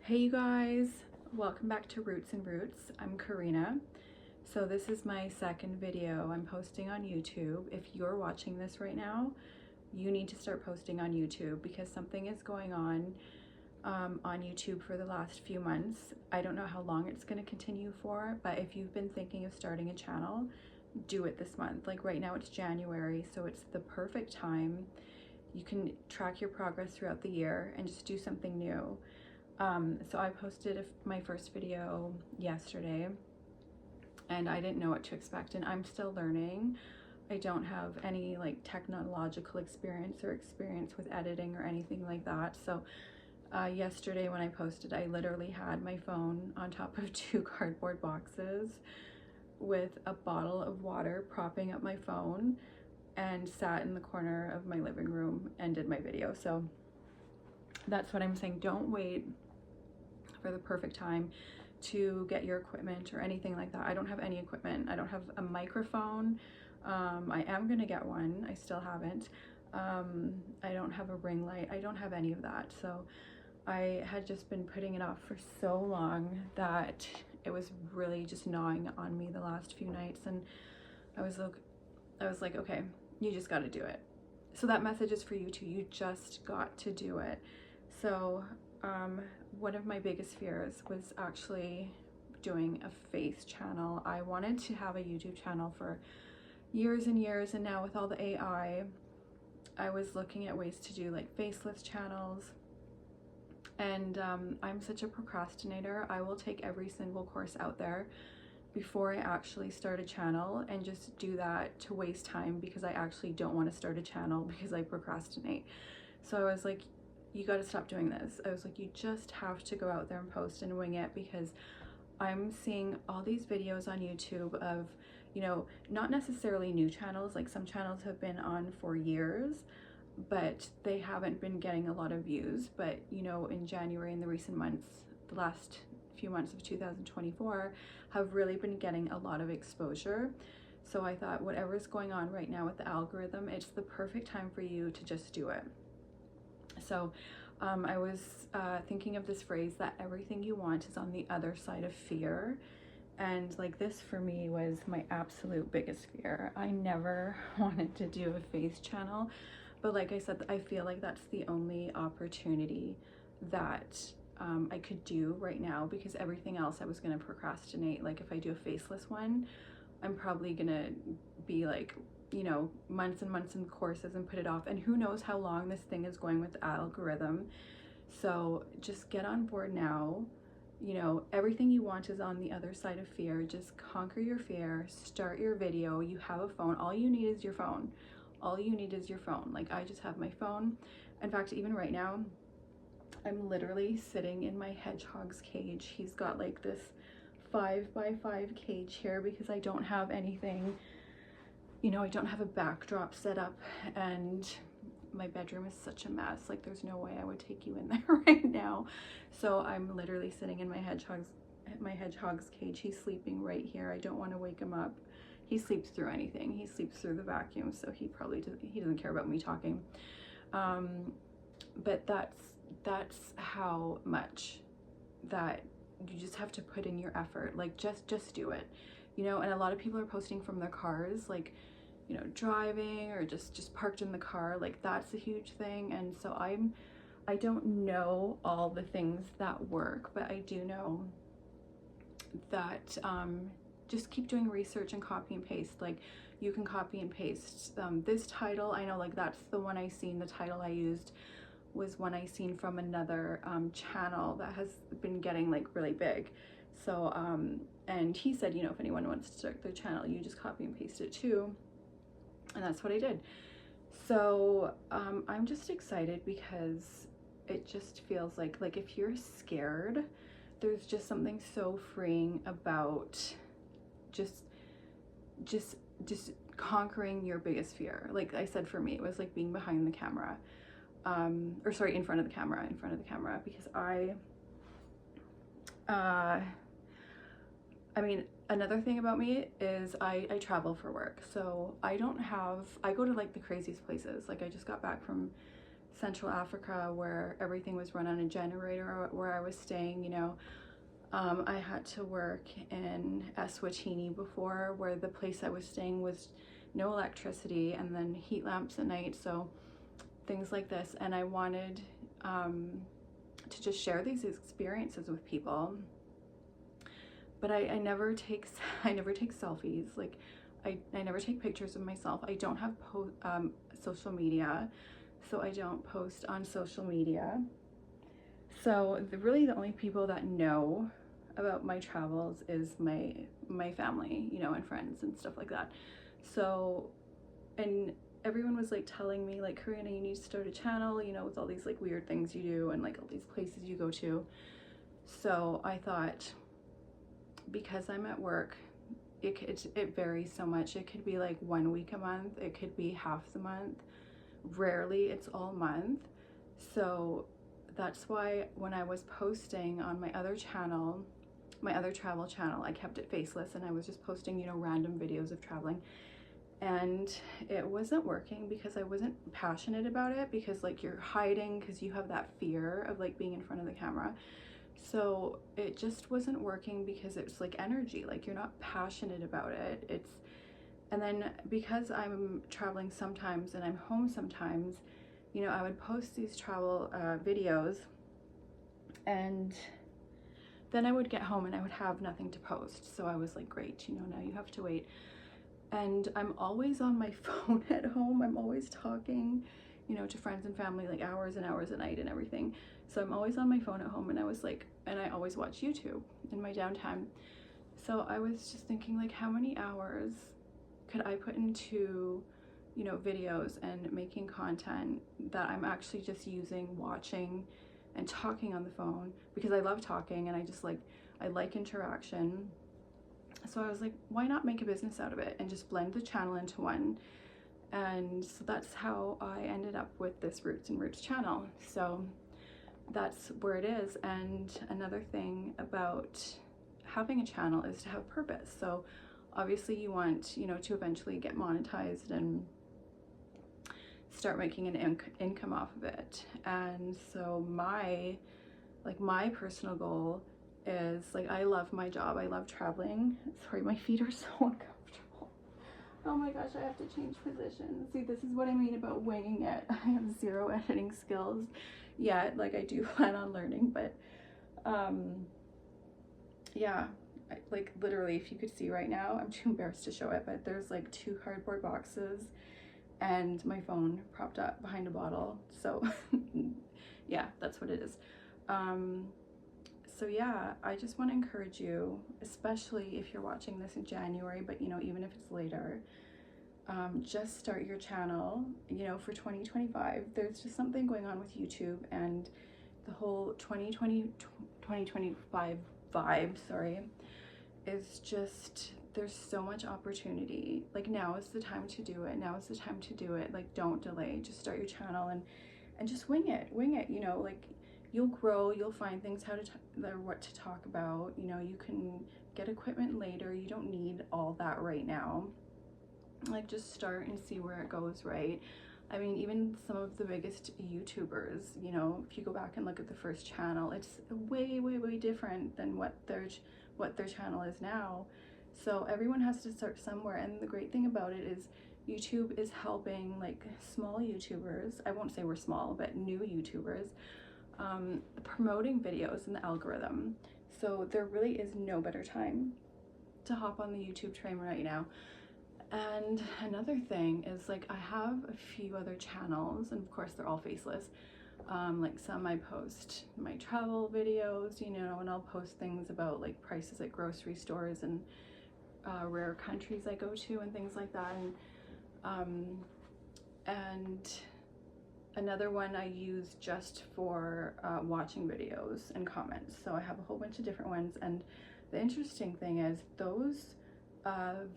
Hey you guys, welcome back to Roots and Roots. I'm Karina. So this is my second video I'm posting on YouTube. If you're watching this right now, you need to start posting on YouTube because something is going on YouTube for the last few months. I don't know how long it's going to continue for, but if you've been thinking of starting a channel, do it this month. Like right now it's January, so it's the perfect time. You can track your progress throughout the year and just do something new. So I posted my first video yesterday and I didn't know what to expect, and I'm still learning. I don't have any like technological experience or experience with editing or anything like that. So yesterday when I posted, I literally had my phone on top of two cardboard boxes with a bottle of water propping up my phone and sat in the corner of my living room and did my video. So that's what I'm saying. Don't wait for the perfect time to get your equipment or anything like that. I don't have any equipment. I don't have a microphone. I am gonna get one. I still haven't. I don't have a ring light. I don't have any of that. So I had just been putting it off for so long that it was really just gnawing on me the last few nights, and I was like, okay, you just got to do it. So that message is for you too. You just got to do it. So one of my biggest fears was actually doing a face channel. I wanted to have a YouTube channel for years and years, and now with all the AI, I was looking at ways to do like faceless channels. And I'm such a procrastinator. I will take every single course out there before I actually start a channel and just do that to waste time, because I actually don't want to start a channel because I procrastinate. So I was like, you got to stop doing this. I was like, you just have to go out there and post and wing it, because I'm seeing all these videos on YouTube of, you know, not necessarily new channels. Like some channels have been on for years, but they haven't been getting a lot of views. But you know, in January, in the recent months, the last few months of 2024 have really been getting a lot of exposure. So I thought, whatever's going on right now with the algorithm, it's the perfect time for you to just do it. So I was thinking of this phrase that everything you want is on the other side of fear. And like this for me was my absolute biggest fear. I never wanted to do a face channel, but like I said, I feel like that's the only opportunity that I could do right now, because everything else I was gonna procrastinate. Like if I do a faceless one, I'm probably gonna be like, you know, months and months in courses and put it off, and who knows how long this thing is going with the algorithm. So just get on board now. You know, everything you want is on the other side of fear. Just conquer your fear, start your video. You have a phone. All you need is your phone. All you need is your phone. Like I just have my phone. In fact, even right now, I'm literally sitting in my hedgehog's cage. He's got like this 5x5 cage here because I don't have anything, you know, I don't have a backdrop set up, and my bedroom is such a mess. Like there's no way I would take you in there right now. So I'm literally sitting in my hedgehog's cage. He's sleeping right here. I don't want to wake him up. He sleeps through anything. He sleeps through the vacuum, so he doesn't care about me talking. But that's how much that you just have to put in your effort. Like just do it, you know. And a lot of people are posting from their cars, like, you know, driving or just parked in the car. Like that's a huge thing. And so I don't know all the things that work, but I do know that just keep doing research and copy and paste. Like you can copy and paste this title. I know, like that's the one I seen. The title I used was one I seen from another channel that has been getting like really big. So and he said, you know, if anyone wants to start their channel, you just copy and paste it too. And that's what I did. So I'm just excited because it just feels like if you're scared, there's just something so freeing about just conquering your biggest fear. Like I said, for me, it was like being behind the camera. Or sorry, in front of the camera, because I mean, another thing about me is I travel for work. So I go to like the craziest places. Like I just got back from Central Africa where everything was run on a generator where I was staying, you know. I had to work in Eswatini before, where the place I was staying was no electricity and then heat lamps at night, so things like this. And I wanted to just share these experiences with people. But I never take selfies. Like I never take pictures of myself. I don't have social media, so I don't post on social media. So really the only people that know about my travels is my family, you know, and friends and stuff like that. So, and everyone was like telling me like, Karina, you need to start a channel, you know, with all these like weird things you do and like all these places you go to. So I thought, because I'm at work, it varies so much. It could be like 1 week a month, it could be half the month, rarely it's all month. So that's why when I was posting on my other channel, my other travel channel, I kept it faceless and I was just posting, you know, random videos of traveling, and it wasn't working because I wasn't passionate about it, because like you're hiding because you have that fear of like being in front of the camera. So it just wasn't working because it's like energy, like you're not passionate about it. And then because I'm traveling sometimes and I'm home sometimes, you know, I would post these travel videos, and then I would get home and I would have nothing to post. So I was like, great, you know, now you have to wait. And I'm always on my phone at home. I'm always talking, you know, to friends and family, like hours and hours a night and everything. So I'm always on my phone at home, and I was like, and I always watch YouTube in my downtime. So I was just thinking, like, how many hours could I put into, you know, videos and making content that I'm actually just using, watching and talking on the phone, because I love talking and I just like, I like interaction. So I was like, why not make a business out of it and just blend the channel into one? And so that's how I ended up with this Roots and Roots channel. So that's where it is. And another thing about having a channel is to have purpose. So obviously you want, you know, to eventually get monetized and start making an income off of it. And so my personal goal is, like, I love my job, I love traveling. Sorry, my feet are so uncomfortable. Oh my gosh, I have to change positions. See, this is what I mean about winging it. I have zero editing skills yet. Like, I do plan on learning, but yeah, like literally, if you could see right now, I'm too embarrassed to show it, but there's like 2 cardboard boxes and my phone propped up behind a bottle. So yeah, that's what it is. So yeah, I just want to encourage you, especially if you're watching this in January, but you know, even if it's later, just start your channel, you know, for 2025. There's just something going on with YouTube, and the whole 2025 vibe, sorry, is just, there's so much opportunity. Like, now is the time to do it. Now is the time to do it. Like, don't delay. Just start your channel and just wing it, you know, like, you'll grow, you'll find things what to talk about, you know, you can get equipment later, you don't need all that right now. Like, just start and see where it goes, right? I mean, even some of the biggest YouTubers, you know, if you go back and look at the first channel, it's way, way, way different than what their channel is now. So everyone has to start somewhere, and the great thing about it is YouTube is helping, like, small YouTubers, I won't say we're small, but new YouTubers, promoting videos in the algorithm. So there really is no better time to hop on the YouTube train right now. And another thing is, like, I have a few other channels, and of course they're all faceless. Like, some I post my travel videos, you know, and I'll post things about like prices at grocery stores and rare countries I go to and things like that. And another one I use just for watching videos and comments. So I have a whole bunch of different ones, and the interesting thing is those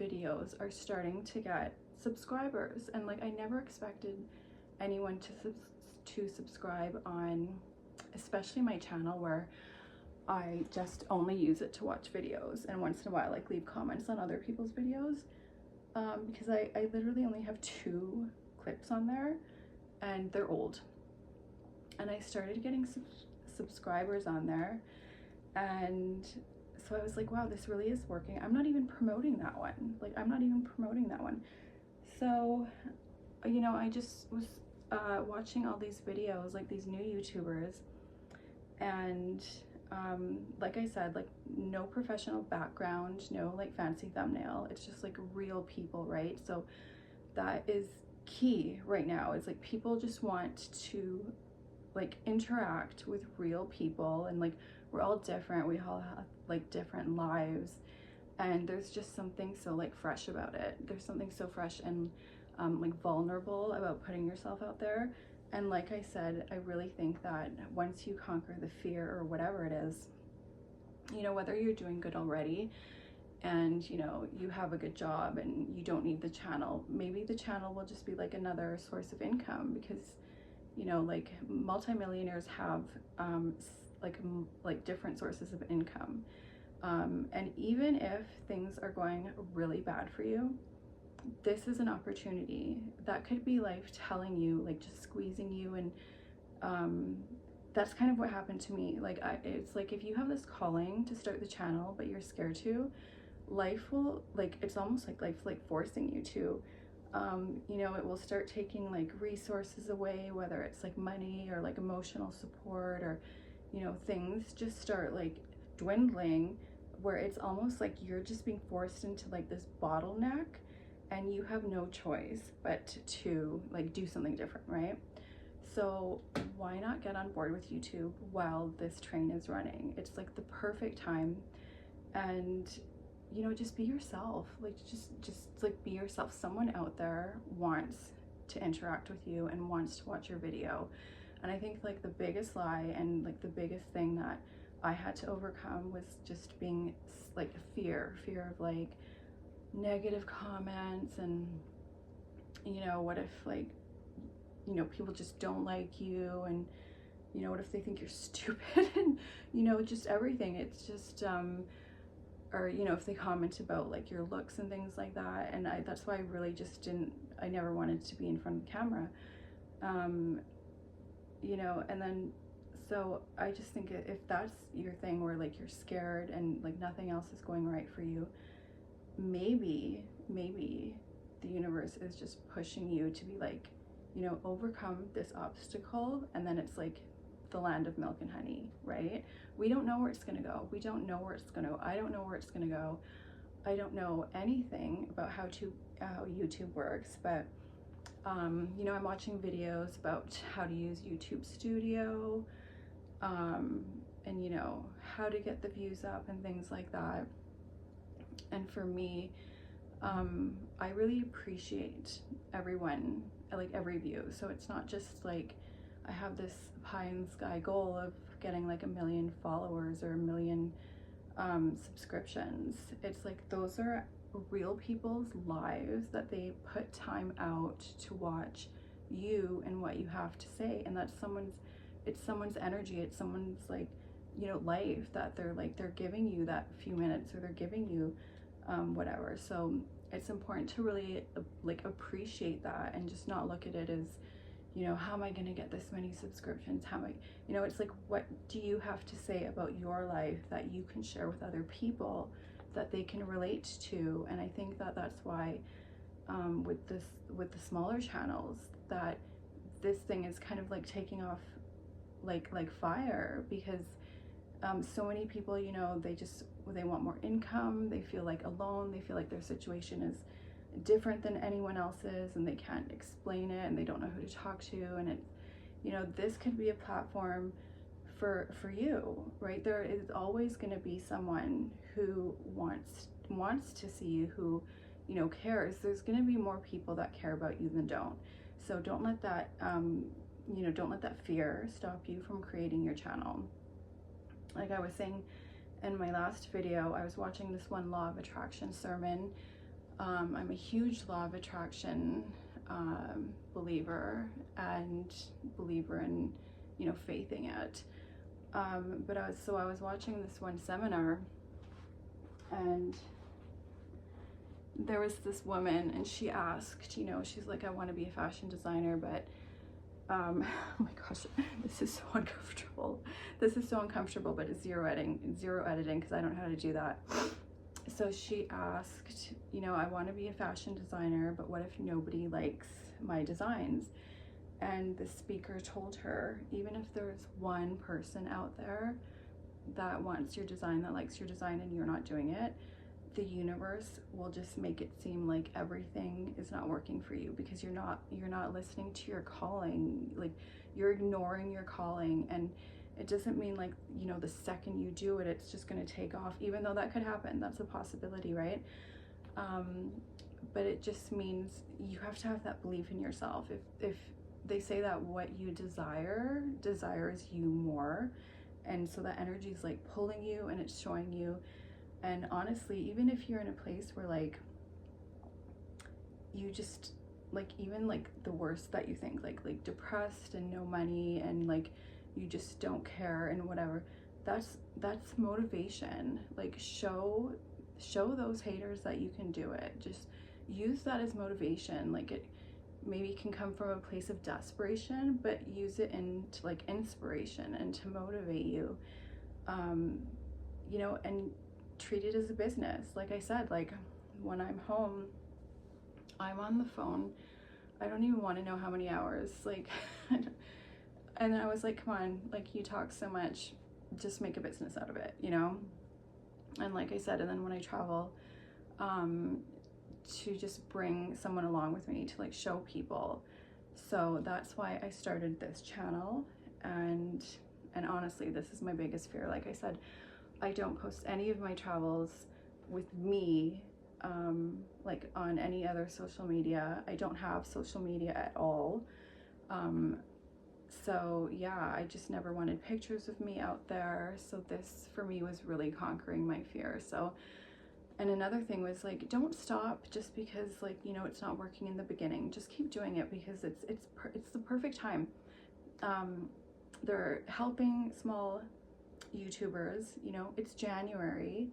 videos are starting to get subscribers, and like, I never expected anyone to subscribe on, especially my channel where I just only use it to watch videos, and once in a while like leave comments on other people's videos, because I literally only have 2 clips on there, and they're old. and I started getting subscribers on there, and so I was like, wow, this really is working. I'm not even promoting that one. Like, I'm not even promoting that one. So, you know, I just was watching all these videos, like these new YouTubers, and like I said, like no professional background, no like fancy thumbnail. It's just like real people, right? So that is key right now. It's like people just want to like interact with real people, and like we're all different. We all have like different lives, and there's just something so like fresh about it. There's something so fresh and like vulnerable about putting yourself out there. And like I said, I really think that once you conquer the fear or whatever it is, you know, whether you're doing good already and you know you have a good job and you don't need the channel, maybe the channel will just be like another source of income, because you know, like multimillionaires have like different sources of income, and even if things are going really bad for you, this is an opportunity that could be life telling you, like just squeezing you. And that's kind of what happened to me. Like it's like if you have this calling to start the channel but you're scared to, life will, like, it's almost like life like forcing you to. You know, it will start taking like resources away, whether it's like money or like emotional support, or you know, things just start like dwindling, where it's almost like you're just being forced into like this bottleneck, and you have no choice but to like do something different, right? So why not get on board with YouTube while this train is running? It's like the perfect time. And you know, just be yourself. Like just like be yourself. Someone out there wants to interact with you and wants to watch your video. And I think like the biggest lie and like the biggest thing that I had to overcome was just being like fear of like negative comments, and you know, what if like, you know, people just don't like you, and you know, what if they think you're stupid, and you know, just everything. It's just or you know, if they comment about like your looks and things like that. And that's why I really just I never wanted to be in front of the camera, you know. And then so I just think if that's your thing, where like you're scared and like nothing else is going right for you, maybe the universe is just pushing you to be like, you know, overcome this obstacle, and then it's like the land of milk and honey, right? We don't know where it's gonna go. We don't know where it's gonna go. I don't know where it's gonna go. I don't know anything about how YouTube works, but you know, I'm watching videos about how to use YouTube Studio, and you know, how to get the views up and things like that. And for me, I really appreciate everyone, like every view. So it's not just like I have this pie in the sky goal of getting like 1 million followers or 1 million subscriptions. It's like those are real people's lives that they put time out to watch you and what you have to say, and that's it's someone's energy, it's someone's like, you know, life that they're giving you that few minutes, or they're giving you whatever. So it's important to really like appreciate that, and just not look at it as, you know, how am I going to get this many subscriptions? How am I, you know, it's like, what do you have to say about your life that you can share with other people that they can relate to? And I think that that's why with the smaller channels, that this thing is kind of like taking off like fire, because so many people, you know, they want more income, they feel like alone, they feel like their situation is different than anyone else's, and they can't explain it, and they don't know who to talk to. And it, you know, this could be a platform for you, right? There is always going to be someone who wants to see you, who, you know, cares. There's going to be more people that care about you than don't. So don't let that you know, don't let that fear stop you from creating your channel. Like I was saying in my last video, I was watching this one law of attraction sermon. I'm a huge law of attraction believer, and believer in, you know, faithing it. But I was watching this one seminar, and there was this woman, and she asked, you know, she's like, I want to be a fashion designer, but Oh my gosh, this is so uncomfortable. This is so uncomfortable, but it's zero editing because I don't know how to do that. So she asked, you know, I want to be a fashion designer, but what if nobody likes my designs? And the speaker told her, even if there's one person out there that wants your design, that likes your design, and you're not doing it, the universe will just make it seem like everything is not working for you because you're not listening to your calling. Like, you're ignoring your calling. And it doesn't mean like, you know, the second you do it, it's just going to take off, even though that could happen. That's a possibility, right? But it just means you have to have that belief in yourself. If they say that what you desires you more, and so that energy is like pulling you and it's showing you. And honestly, even if you're in a place where like you just like, even like the worst that you think, like depressed and no money and like you just don't care and whatever, that's motivation. Like, show those haters that you can do it. Just use that as motivation. Like, it maybe can come from a place of desperation, but use it into like inspiration and to motivate you, you know, and treat it as a business. Like I said, like when I'm home, I'm on the phone. I don't even want to know how many hours, like, and then I was like, come on, like, you talk so much, just make a business out of it, you know? And like I said, and then when I travel, to just bring someone along with me to like show people. So that's why I started this channel. And honestly, this is my biggest fear. Like I said, I don't post any of my travels with me, like on any other social media. I don't have social media at all. So yeah, I just never wanted pictures of me out there. So this for me was really conquering my fear. So, and another thing was like, don't stop just because like, you know, it's not working in the beginning. Just keep doing it because it's the perfect time. They're helping small YouTubers, you know, it's January.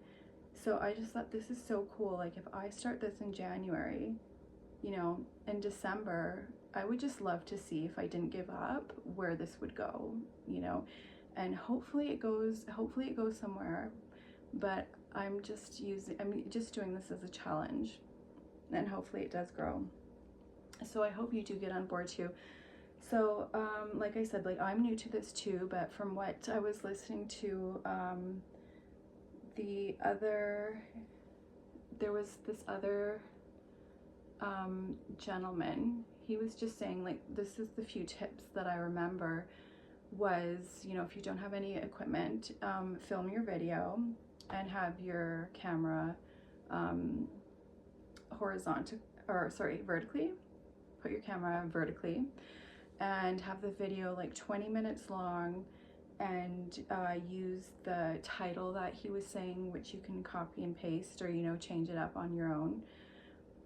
So I just thought this is so cool. Like, if I start this in January, you know, in December, I would just love to see, if I didn't give up, where this would go, you know, and hopefully it goes somewhere. But I'm just doing this as a challenge, and hopefully it does grow. So I hope you do get on board too. So like I said, like, I'm new to this too, but from what I was listening to, there was this other gentleman. He was just saying, like, this is the few tips that I remember was, you know, if you don't have any equipment, film your video and have your camera vertically. Put your camera vertically and have the video like 20 minutes long, and use the title that he was saying, which you can copy and paste, or, you know, change it up on your own,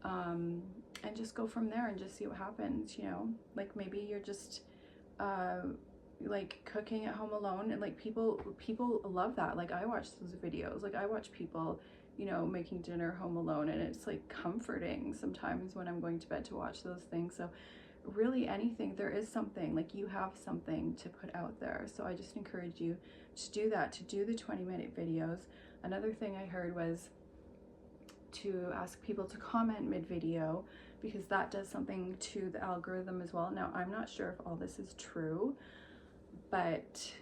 and just go from there and just see what happens, you know. Like, maybe you're just like cooking at home alone, and like people love that. Like, I watch those videos. Like, I watch people, you know, making dinner home alone, and it's like comforting sometimes when I'm going to bed to watch those things. So really, anything, there is something, like, you have something to put out there. So I just encourage you to do that, to do the 20-minute videos. Another thing I heard was to ask people to comment mid-video, because that does something to the algorithm as well. Now, I'm not sure if all this is true, but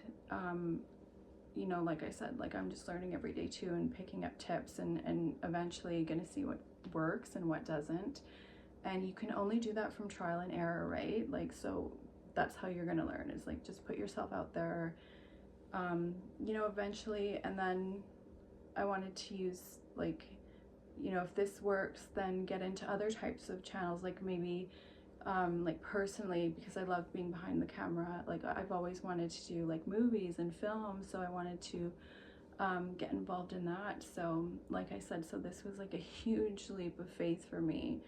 you know, like I said, like, I'm just learning every day too, and picking up tips, and eventually gonna see what works and what doesn't. And you can only do that from trial and error, right? Like, so that's how you're gonna learn, is like, just put yourself out there, you know, eventually. And then I wanted to use, like, you know, if this works, then get into other types of channels, like maybe like personally, because I love being behind the camera. Like, I've always wanted to do like movies and films, so I wanted to get involved in that. So like I said, so this was like a huge leap of faith for me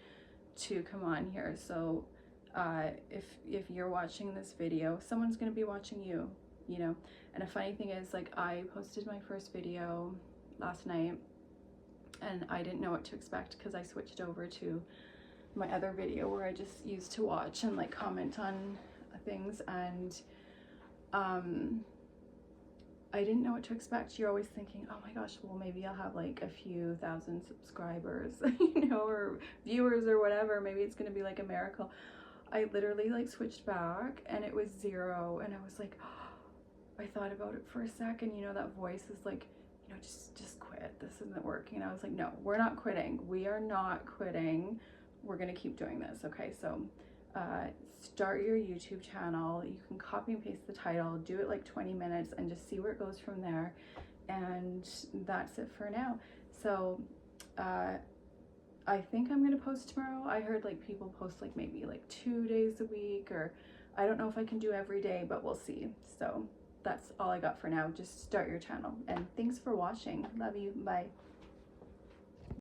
to come on here. So if you're watching this video, someone's gonna be watching you, you know. And a funny thing is, like, I posted my first video last night, and I didn't know what to expect, because I switched over to my other video where I just used to watch and like comment on things, and I didn't know what to expect. You're always thinking, oh my gosh, well, maybe I'll have like a few thousand subscribers, you know, or viewers or whatever. Maybe it's going to be like a miracle. I literally like switched back and it was 0. And I was like, oh, I thought about it for a second. You know, that voice is like, you know, just quit. This isn't working. And I was like, no, we're not quitting. We are not quitting. We're going to keep doing this. Okay. So, start your YouTube channel. You can copy and paste the title, do it like 20 minutes and just see where it goes from there. And that's it for now. So I think I'm gonna post tomorrow. I heard like people post like maybe like 2 days a week, or I don't know if I can do every day, but we'll see. So that's all I got for now. Just start your channel, and thanks for watching. Love you. Bye.